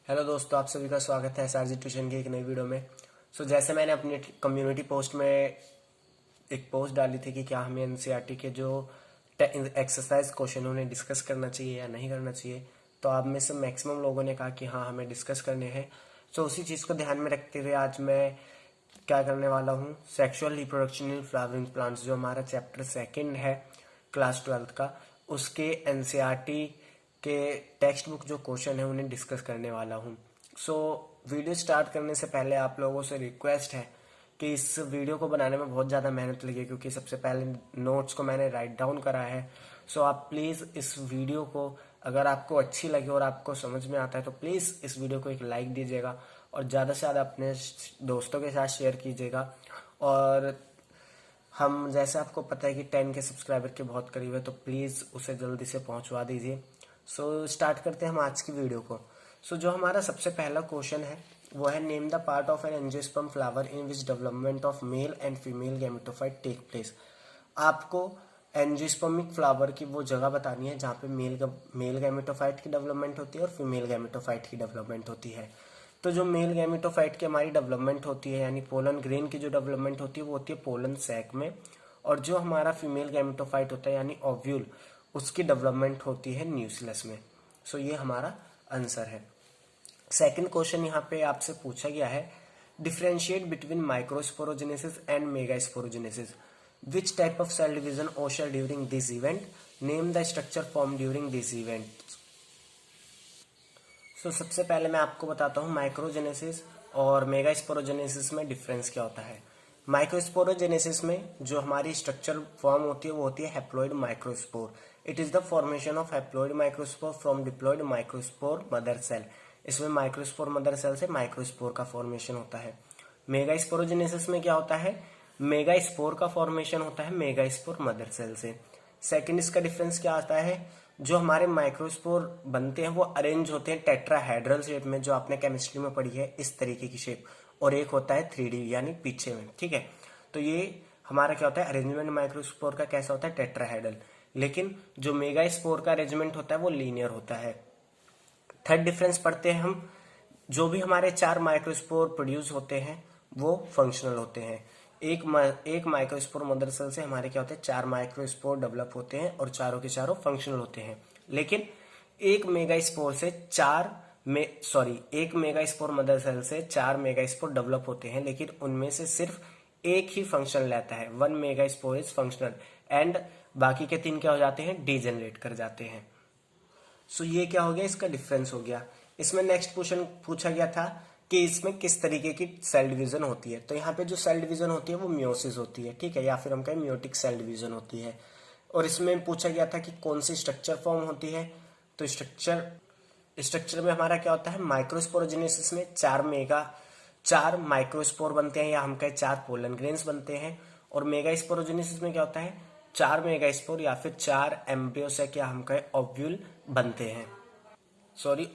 Hello दोस्तों, आप सभी का स्वागत है एसआरजी ट्यूशन की एक नई वीडियो में। जैसे मैंने अपनी कम्युनिटी पोस्ट में एक पोस्ट डाली थी कि क्या हमें एनसीईआरटी के जो एक्सरसाइज क्वेश्चन उन्हें डिस्कस करना चाहिए या नहीं करना चाहिए, तो आप में से मैक्सिमम लोगों ने कहा कि हाँ हमें डिस्कस करने हैं। उसी चीज़ को ध्यान में रखते हुए आज मैं क्या करने वाला हूँ, sexual reproduction in flowering plants जो हमारा चैप्टर 2 है क्लास 12 का, उसके एनसीईआरटी के टेक्स्ट बुक जो क्वेश्चन है उन्हें डिस्कस करने वाला हूँ। वीडियो स्टार्ट करने से पहले आप लोगों से रिक्वेस्ट है कि इस वीडियो को बनाने में बहुत ज़्यादा मेहनत लगी है, क्योंकि सबसे पहले नोट्स को मैंने राइट डाउन करा है। आप प्लीज़ इस वीडियो को, अगर आपको अच्छी लगे और आपको समझ में आता है तो प्लीज़ इस वीडियो को एक लाइक दीजिएगा और ज़्यादा से ज़्यादा अपने दोस्तों के साथ शेयर कीजिएगा। और हम, जैसे आपको पता है कि 10 के सब्सक्राइबर के बहुत करीब है, तो प्लीज़ उसे जल्दी से पहुंचवा दीजिए। स्टार्ट करते हैं हम आज की वीडियो को। जो हमारा सबसे पहला क्वेश्चन है वो है, name the part of an angiosperm flower in which development of male and female gametophyte take place. आपको एंजियोस्पर्मिक फ्लावर की वो जगह बतानी है जहाँ पे मेल गैमेटोफाइट की डेवलपमेंट होती है और फीमेल गैमेटोफाइट की डेवलपमेंट होती है। जो मेल गैमेटोफाइट की हमारी डेवलपमेंट होती है, यानी पोलन ग्रेन की जो डेवलपमेंट होती है वो होती है पोलन सैक में, और जो हमारा फीमेल गैमेटोफाइट होता है यानी ओव्यूल, उसकी डेवलपमेंट होती है न्यूक्लियस में। ये हमारा आंसर है। सेकंड क्वेश्चन यहाँ पे आपसे पूछा गया है, differentiate between microsporogenesis and megasporogenesis, which type of cell division occur during this event, name the structure form during this event. सबसे पहले मैं आपको बताता हूँ माइक्रोजेनेसिस और मेगास्पोरोजेनेसिस में डिफरेंस क्या होता है। माइक्रोस्पोरोजेनेसिस में जो हमारी स्ट्रक्चर फॉर्म होती है वो होती है haploid microspore. It is the formation of haploid microspore from diploid microspore mother cell. इसमें माइक्रोस्पोर मदर सेल से माइक्रोस्पोर का फॉर्मेशन होता है। मेगास्पोरोजेनेसिस में क्या होता है, मेगास्पोर का फॉर्मेशन होता है मेगास्पोर मदर सेल से। सेकंड इसका डिफरेंस क्या आता है, जो हमारे माइक्रोस्पोर बनते हैं वो अरेंज होते हैं टेट्राहेड्रल शेप में, जो आपने केमिस्ट्री में पढ़ी है इस तरीके की शेप, और एक होता है 3D यानी पीछे में। ठीक है, तो ये हमारा क्या होता है, अरेंजमेंट माइक्रोस्पोर का कैसा होता है, टेट्राहेड्रल। लेकिन जो मेगास्पोर का अरेंजमेंट होता है वो लीनियर होता है। थर्ड डिफरेंस पढ़ते हैं हम, जो भी हमारे 4 माइक्रोस्पोर प्रोड्यूस होते हैं वो फंक्शनल होते हैं। एक माइक्रोस्पोर मदर सेल से हमारे क्या होते हैं, 4 माइक्रोस्पोर डेवलप होते हैं और चारों के चारों फंक्शनल होते हैं। लेकिन एक मेगास्पोर से एक मेगास्पोर मदर सेल से 4 मेगास्पोर डेवलप होते हैं, लेकिन उनमें से सिर्फ एक ही फंक्शन लेता है, 1 मेगास्पोर इज फंक्शनल, एंड बाकी के 3 क्या हो जाते हैं, डीजेनरेट कर जाते हैं। ये क्या हो गया, इसका डिफरेंस हो गया। इसमें नेक्स्ट क्वेश्चन पूछा गया था कि इसमें किस तरीके की सेल डिवीजन होती है। तो यहाँ पे जो सेल डिवीजन होती है वो मियोसिस होती है, ठीक है, या फिर हम कहें मियोटिक सेल डिवीजन होती है। और इसमें पूछा गया था कि कौन सी स्ट्रक्चर फॉर्म होती है। तो स्ट्रक्चर में हमारा क्या होता है, माइक्रोस्पोरोजेनेसिस में 4 माइक्रोस्पोर बनते हैं, या हम कहें 4 पोलन ग्रेन्स बनते हैं। और मेगास्पोरोजेनेसिस में क्या होता है, 4 मेगास्पोर या फिर 4 एम्ब्रियोसेक, या हम कहें ओव्यूल बनते हैं।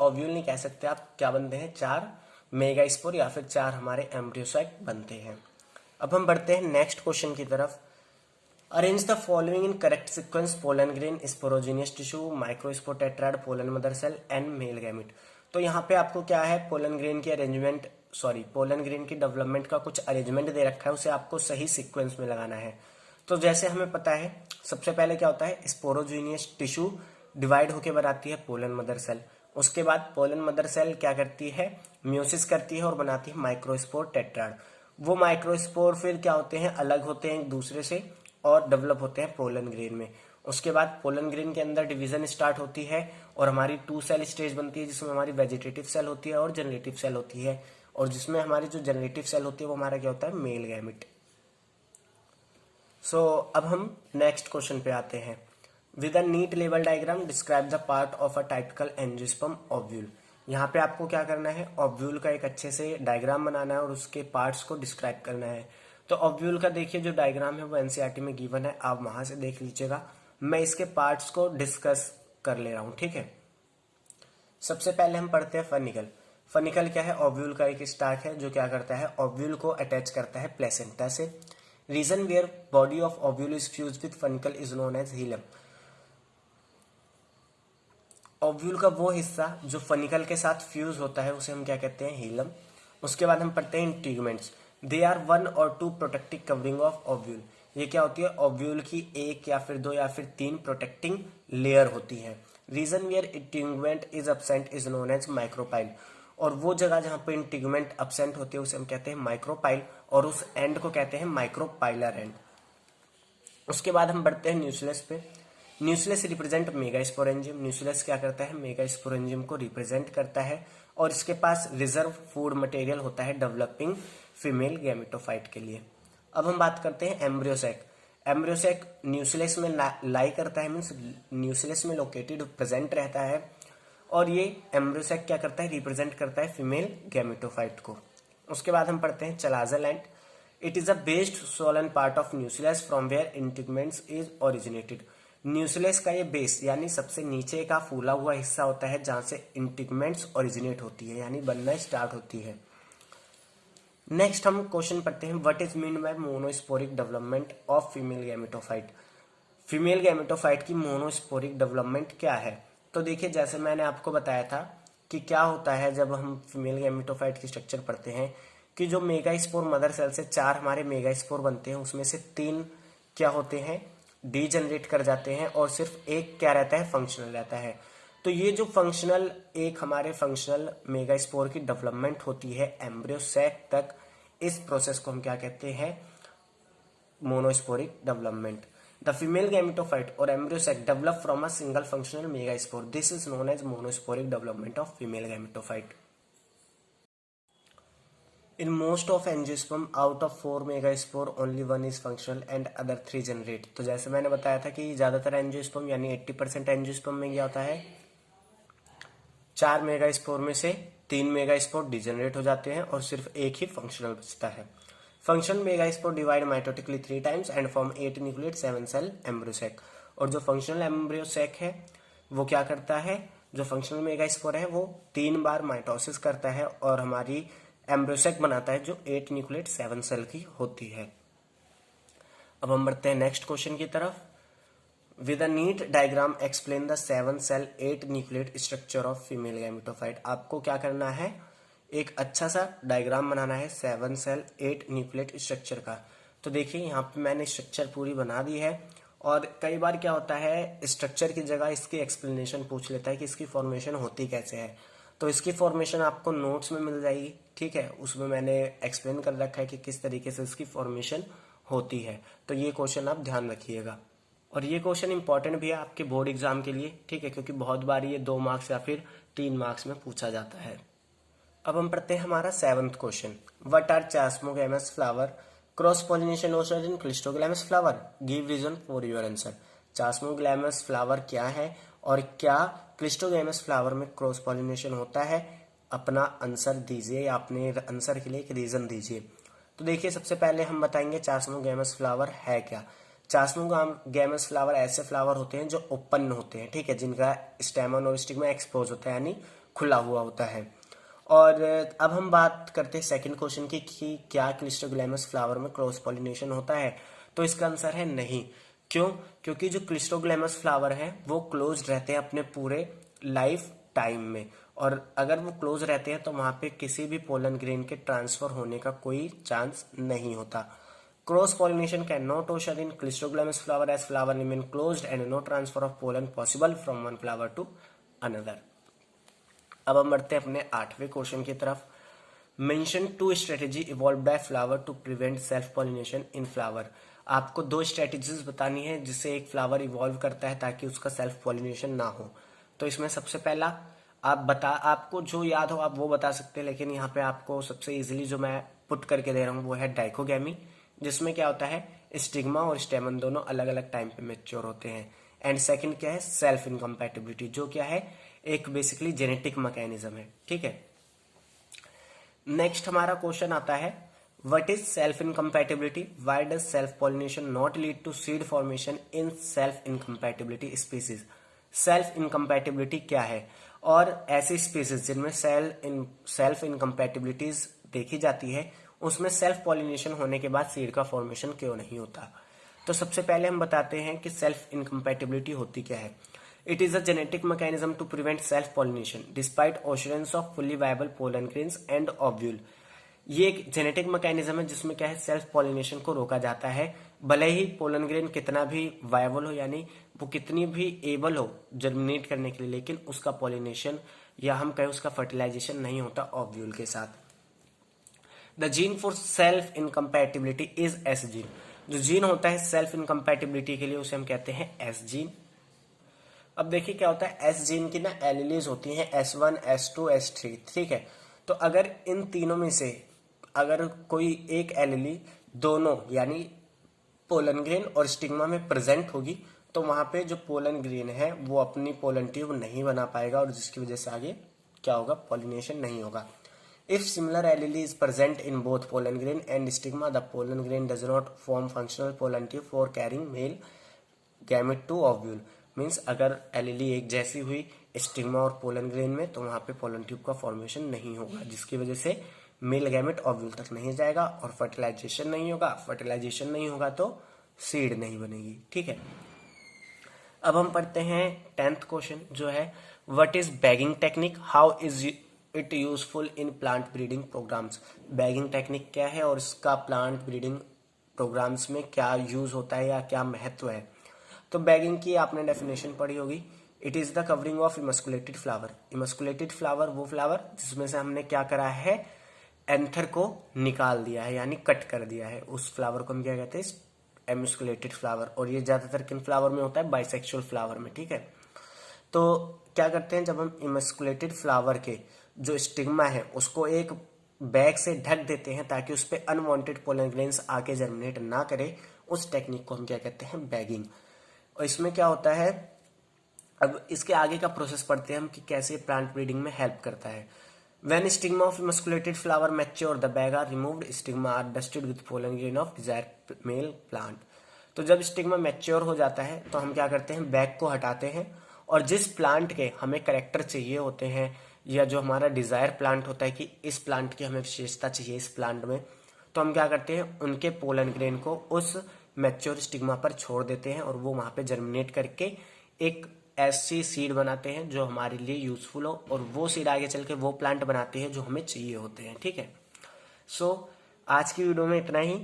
ओव्यूल नहीं कह सकते आप, क्या बनते हैं, 4 मेगास्पोर या फिर 4 हमारे एम्ब्रियोसाइट बनते हैं। अब हम बढ़ते हैं नेक्स्ट क्वेश्चन की तरफ। Arrange the following in correct sequence, pollen grain, sporogenous tissue, microspore tetrad, pollen mother cell and male gamete. तो यहाँ पे आपको क्या है, पोलन ग्रेन की डेवलपमेंट का कुछ अरेंजमेंट दे रखा है, उसे आपको सही सीक्वेंस में लगाना है। तो जैसे हमें पता है, सबसे पहले क्या होता है, स्पोरोजीनियस टिश्यू डिवाइड होकर बनाती है पोलन मदर सेल। उसके बाद पोलन मदर सेल क्या करती है, म्यूसिस करती है और बनाती है माइक्रोस्पोर टेट्राड। वो माइक्रोस्पोर फिर क्या होते हैं, अलग होते हैं एक दूसरे से और डेवलप होते हैं पोलन ग्रेन में। उसके बाद पोलन ग्रेन के अंदर डिवीजन स्टार्ट होती है और हमारी 2 सेल स्टेज बनती है, जिसमें हमारी वेजिटेटिव सेल होती है और जनरेटिव सेल होती है। और जिसमें हमारी जो जनरेटिव सेल होती है वो हमारा क्या होता है, मेल गैमेट। अब हम नेक्स्ट क्वेश्चन पे आते हैं। With a neat level diagram describe the part of a typical angiosperm ovule. यहाँ पे आपको क्या करना है, ओव्यूल का एक अच्छे से डायग्राम बनाना है और उसके पार्ट्स को डिस्क्राइब करना है। तो ओव्यूल का देखिए जो डायग्राम है वो एनसीईआरटी में गिवन है, आप वहां से देख लीजिएगा। मैं इसके पार्ट्स को डिस्कस कर ले रहा हूं, ठीक है। सबसे पहले हम पढ़ते हैं फनिकल। फनिकल क्या है, ओव्यूल का एक स्टार्ट है जो क्या करता है, ओव्यूल को अटैच करता है प्लेसेंटा से। Region where body of ovule is fused with funicle is known as hilum. Ovule का वो हिस्सा जो फनिकल के साथ फ्यूज होता है उसे हम क्या कहते हैं, हीलम। उसके बाद हम पढ़ते हैं इंटीगमेंट्स। दे आर 1 और 2 प्रोटेक्टिव कवरिंग ऑफ ओव्यूल। ये क्या होती है, ओव्यूल की एक या फिर 2 या फिर 3 प्रोटेक्टिंग लेयर होती है। Region where integument is absent is known as micropyle. और वो जगह जहां पे इंटीगमेंट एब्सेंट होती है उसे हम कहते हैं माइक्रोपाइल, और उस एंड को कहते हैं माइक्रोपाइलर एंड। उसके बाद हम बढ़ते हैं न्यूक्लियस पे। Nucleus represent megasporangium. न्यूक्लियस क्या करता है, मेगास्पोरेंजियम को रिप्रेजेंट करता है, और इसके पास रिजर्व फूड मटेरियल होता है डेवलपिंग फीमेल गैमेटोफाइट के लिए। अब हम बात करते हैं एम्ब्रियोसेक। एम्ब्रियोसेक न्यूक्लियस में लाई करता है, मीन्स न्यूक्लियस में लोकेटेड प्रेजेंट रहता है, और ये एम्ब्रियोसेक क्या करता है, रिप्रेजेंट करता है फीमेल गैमेटोफाइट को। उसके बाद हम पढ़ते हैं chalazal end. It is a basal swollen part of nucleus from where integuments is originated. Nucleus का ये बेस यानी सबसे नीचे का फूला हुआ हिस्सा होता है जहां से इंटीगमेंट्स ओरिजिनेट होती है, यानी बनना स्टार्ट होती है। नेक्स्ट हम क्वेश्चन पढ़ते हैं, what is mean by monosporic development of female gametophyte. Female gametophyte की मोनोस्पोरिक डेवलपमेंट क्या है। तो देखिए, जैसे मैंने आपको बताया था कि क्या होता है जब हम फीमेल गैमेटोफाइट की स्ट्रक्चर पढ़ते हैं, कि जो मेगास्पोर मदर सेल से 4 हमारे मेगास्पोर बनते हैं, उसमें से 3 क्या होते हैं, डीजनरेट कर जाते हैं, और सिर्फ एक क्या रहता है, फंक्शनल रहता है। तो ये जो फंक्शनल एक हमारे फंक्शनल मेगास्पोर की डेवलपमेंट होती है एम्ब्रियोसैक तक, इस प्रोसेस को हम क्या कहते हैं, monosporic development. The female gametophyte और embryo sac develop from a single functional megaspore. This is known as monosporic development of female gametophyte. In most of angiosperm, out of 4 megaspore, only 1 is functional and other 3 generate। तो जैसे मैंने बताया था कि ज्यादातर angiosperm यानी 80% angiosperm में क्या होता है, 4 मेगास्पोर में से 3 मेगास्पोर डिजनरेट हो जाते हैं और सिर्फ एक ही फंक्शनल बचता है। Functional megaspore divide mitotically 3 times and form 8 nucleate 7 cell embryo sac. और जो फंक्शनल एम्ब्रियोसैक है वो क्या करता है, जो फंक्शनल मेगास्पोर है वो 3 बार माइटोसिस करता है और हमारी एम्ब्रियोसैक बनाता है जो 8 न्यूक्लिएट 7 सेल की होती है। अब हम बढ़ते हैं नेक्स्ट क्वेश्चन की तरफ। With a neat diagram explain the 7 cell 8 nucleate structure of female gametophyte. आपको क्या करना है, एक अच्छा सा डायग्राम बनाना है 7 सेल 8 न्यूक्लिएट स्ट्रक्चर का। तो देखिए यहाँ पे मैंने स्ट्रक्चर पूरी बना दी है, और कई बार क्या होता है स्ट्रक्चर की जगह इसकी एक्सप्लेनेशन पूछ लेता है कि इसकी फॉर्मेशन होती कैसे है। तो इसकी फॉर्मेशन आपको नोट्स में मिल जाएगी, ठीक है, उसमें मैंने एक्सप्लेन कर रखा है कि किस तरीके से इसकी फॉर्मेशन होती है। तो ये क्वेश्चन आप ध्यान रखिएगा, और ये क्वेश्चन इंपॉर्टेंट भी है आपके बोर्ड एग्जाम के लिए, ठीक है, क्योंकि बहुत बार ये 2 मार्क्स या फिर 3 मार्क्स में पूछा जाता है। अब हम पढ़ते हैं हमारा 7th question. What are chasmogamous flower, cross pollination occur in cleistogamous flower, give reason for your answer. Chasmogamous flower क्या है और क्या क्लिस्टोगैमस फ्लावर में क्रॉस पॉलिनेशन होता है, अपना आंसर दीजिए या अपने आंसर के लिए एक रीजन दीजिए। तो देखिए, सबसे पहले हम बताएंगे चास्मोगैमस फ्लावर है क्या। चास्मोगैमस फ्लावर ऐसे फ्लावर होते हैं जो ओपन होते हैं, ठीक है, जिनका स्टेमन और स्टिग्मा एक्सपोज होता है यानी खुला हुआ होता है। और अब हम बात करते हैं सेकंड क्वेश्चन की कि क्या क्लिस्टोग्लैमस फ्लावर में क्रॉस पॉलिनेशन होता है। तो इसका आंसर है नहीं। क्यों? क्योंकि जो क्लिस्टोग्लैमस फ्लावर है वो क्लोज रहते हैं अपने पूरे लाइफ टाइम में, और अगर वो क्लोज रहते हैं तो वहां पे किसी भी पोलन ग्रेन के ट्रांसफर होने का कोई चांस नहीं होता। Cross pollination can not occur in cleistogamous flower as flower remain closed and no transfer of pollen possible from one flower to another. अब हम बढ़ते हैं अपने 8वें क्वेश्चन की तरफ। Mention 2 strategy evolve by flower to prevent self pollination in flower. आपको 2 strategies बतानी है जिससे एक फ्लावर इवॉल्व करता है ताकि उसका सेल्फ पॉलिनेशन ना हो। तो इसमें सबसे पहला आपको जो याद हो आप वो बता सकते हैं, लेकिन यहाँ पे आपको सबसे इजीली जो मैं पुट करके दे रहा हूँ वो है डाइकोगैमी, जिसमें क्या होता है स्टिग्मा और स्टेमन दोनों अलग अलग टाइम पे मैच्योर होते हैं। एंड सेकंड क्या है, सेल्फ इनकम्पैटिबिलिटी, जो क्या है एक बेसिकली जेनेटिक मैकेनिज्म है, ठीक है। नेक्स्ट हमारा क्वेश्चन आता है, what is self incompatibility, why does self pollination not lead to seed formation in self incompatibility species. Self incompatibility क्या है, और ऐसी स्पीसीज जिनमें सेल्फ इनकम्पैटिबिलिटीज देखी जाती है उसमें सेल्फ पॉलिनेशन होने के बाद सीड का फॉर्मेशन क्यों नहीं होता। तो सबसे पहले हम बताते हैं कि सेल्फ इनकम्पैटिबिलिटी होती क्या है। It is a genetic mechanism to prevent self-pollination despite occurrence of fully viable pollen grains and ovule. ये एक जेनेटिक मैकेनिज्म है जिसमें क्या है, सेल्फ पॉलिनेशन को रोका जाता है, भले ही पोलन ग्रेन कितना भी वायबल हो, यानी वो कितनी भी एबल हो जर्मिनेट करने के लिए, लेकिन उसका पॉलिनेशन या हम कहें उसका फर्टिलाइजेशन नहीं होता ओव्यूल के साथ। The gene for self incompatibility is S gene. जो जीन होता है सेल्फ इनकम्पैटिबिलिटी के लिए उसे हम कहते हैं एस जीन। अब देखिए क्या होता है, एस जीन की ना एलिलीज होती हैं S1, S2, S3, ठीक है। तो अगर इन तीनों में से अगर कोई एक एलिली दोनों यानी पोलन ग्रेन और स्टिग्मा में प्रेजेंट होगी तो वहां पे जो पोलन ग्रेन है वो अपनी पोलन ट्यूब नहीं बना पाएगा और जिसकी वजह से आगे क्या होगा, पॉलिनेशन नहीं होगा। If similar allele is present in both pollen grain and stigma the pollen grain does not form functional pollen tube for carrying male gamete to ovule. Means अगर एलिली एक जैसी हुई स्टिग्मा और पोलन ग्रेन में तो वहां पे pollen tube का फॉर्मेशन नहीं होगा, जिसकी वजह से मेल गैमेट ओव्यूल तक नहीं जाएगा और फर्टिलाइजेशन नहीं होगा। फर्टिलाइजेशन नहीं होगा तो सीड नहीं बनेगी, ठीक है। अब हम पढ़ते हैं 10th क्वेश्चन जो है, what is bagging technique, how is it useful in plant breeding programmes. Bagging technique क्या है और इसका प्लांट ब्रीडिंग प्रोग्राम्स में क्या यूज होता है या क्या महत्व है। तो बैगिंग की आपने डेफिनेशन पढ़ी होगी, it is the covering of emasculated flower. Emasculated flower वो फ्लावर जिसमें से हमने क्या करा है, एंथर को निकाल दिया है यानी कट कर दिया है, उस फ्लावर को हम क्या कहते हैं, एमिस्कुलेटेड फ्लावर। और ये ज्यादातर किन फ्लावर में होता है, बाइसेक्सुअल फ्लावर में, ठीक है। तो क्या करते हैं, जब हम इमस्कुलेटेड फ्लावर के जो स्टिग्मा है उसको एक बैग से ढक देते हैं ताकि उस पर अनवांटेड पोलन ग्रेन्स आके जर्मिनेट ना करे, उस टेक्निक को हम क्या कहते हैं, बैगिंग। और इसमें क्या होता है, अब इसके आगे का प्रोसेस पढ़ते हैं हम कि कैसे प्लांट ब्रीडिंग में हेल्प करता है। When stigma of emasculated flower mature, the bag are removed. Stigma are dusted with pollen grain of desired male plant. तो जब स्टिग्मा मैच्योर हो जाता है तो हम क्या करते हैं, बैग को हटाते हैं और जिस प्लांट के हमें करेक्टर चाहिए होते हैं या जो हमारा डिजायर प्लांट होता है कि इस प्लांट की हमें विशेषता चाहिए इस प्लांट में, तो हम क्या करते हैं, उनके पोलन ग्रेन को उस मैच्योर स्टिग्मा पर छोड़ देते हैं और वो वहां पे जर्मिनेट करके एक ऐसी सीड बनाते हैं जो हमारे लिए यूजफुल हो और वो सीड आगे चल के वो प्लांट बनाते हैं जो हमें चाहिए होते हैं, ठीक है। सो आज की वीडियो में इतना ही।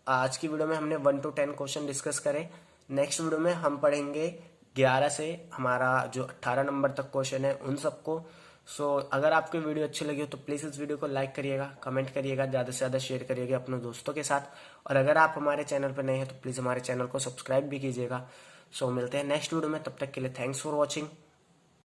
आज की वीडियो में हमने 1 to 10 क्वेश्चन डिस्कस करे। नेक्स्ट वीडियो में हम पढ़ेंगे 11 से हमारा जो 18 नंबर तक क्वेश्चन है उन सबको। सो अगर आपको वीडियो अच्छी लगी हो तो प्लीज़ इस वीडियो को लाइक करिएगा, कमेंट करिएगा, ज़्यादा से ज़्यादा शेयर करिएगा अपने दोस्तों के साथ। और अगर आप हमारे चैनल पर नए हैं तो प्लीज़ हमारे चैनल को सब्सक्राइब भी कीजिएगा। सो मिलते हैं नेक्स्ट वीडियो में, तब तक के लिए थैंक्स फॉर वॉचिंग।